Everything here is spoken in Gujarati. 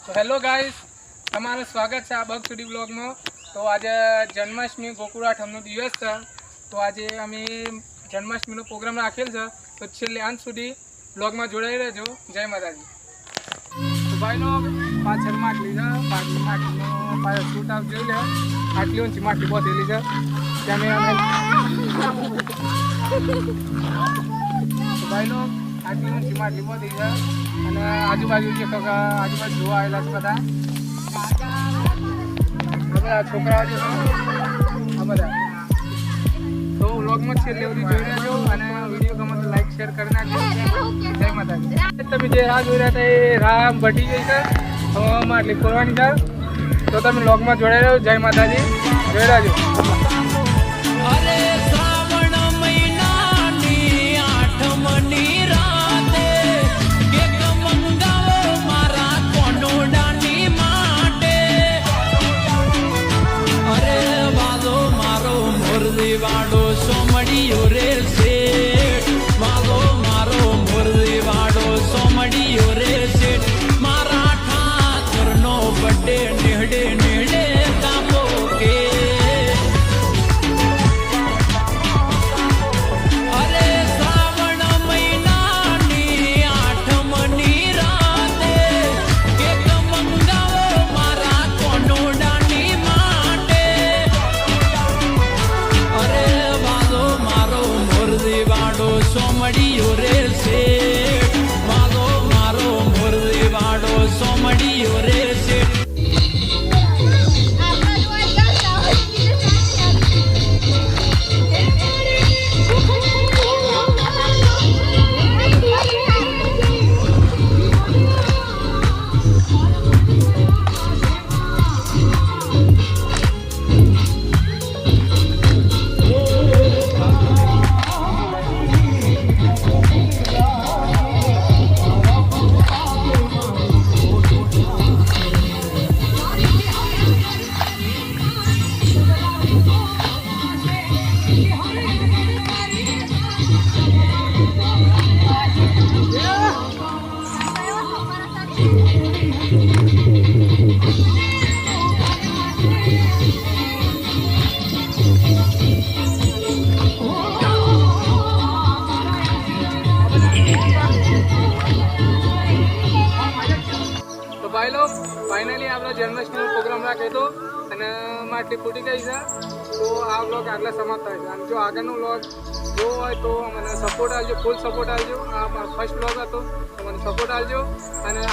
તો હેલો ગાઈસ, તમારું સ્વાગત છે આ બગ સ્ટુડિયો બ્લોગમાં. તો આજે જન્માષ્ટમી ગોકુળાઠમનો દિવસ છે. તો આજે અમે જન્માષ્ટમીનો પ્રોગ્રામ રાખેલ છે. તો છેલ્લે અંત સુધી બ્લોગમાં જોડાઈ રહેજો. જય માતાજી. તો ભાઈ લોગ પાછળ માટલી છે, માટલીનો પાછળ શૂટ આપ જોઈ લે. આટલી ઊંચી માટલી પહોંચેલી છે ત્યાં તો ભાઈ લોગ આટલી ઊંચી માટલી પહોંચી છે અને આજુબાજુ જે આજુબાજુ જોવા આવેલા છે બધા છોકરાઓ જે આ બધા. તો વ્લોગમાં છેલ્લે સુધી જોઈ રહેજો અને વિડીયો ગમે તો લાઈક શેર કરી નાખજો. જય માતાજી. તમે જે રાહ જોઈ રહ્યા હતા એ રાહ બટી ગઈ છે. હવામાં એટલી ખોલવાની છે. તો તમે વ્લોગમાં જોડાઈ રહ્યો. જય માતાજી. જોઈ રહેજો. વાડો સોમડીયો રે શેઠ, વાલો મારો મોરલી વાડો સોમડીયો રે શેઠ, મારા ઠાકરનો બડે નેહડે નેહડે કાપો કે અરે શ્રાવણ મહિનાની આઠમની રાતે કેક મંગાવો મારા કોનોડાની માટે. વાડો સોમડીયો રે શેઠ, વાલો મારો મોરલી વાડો સોમડીયો રે શેઠ. તો ભાઈ લોગ ફાઇનલી આપણો જન્માષ્ટમીનો પ્રોગ્રામ રાખ્યો હતો અને માટલી ફૂટી ગઈ છે. તો આ બ્લોગ આગલા સમાપ્ત થાય છે. અને જો આગળનો બ્લોગ જોવો હોય તો મને સપોર્ટ આપજો, ફૂલ સપોર્ટ આપજો. આ મારો ફર્સ્ટ બ્લોગ હતો તો મને સપોર્ટ આપજો અને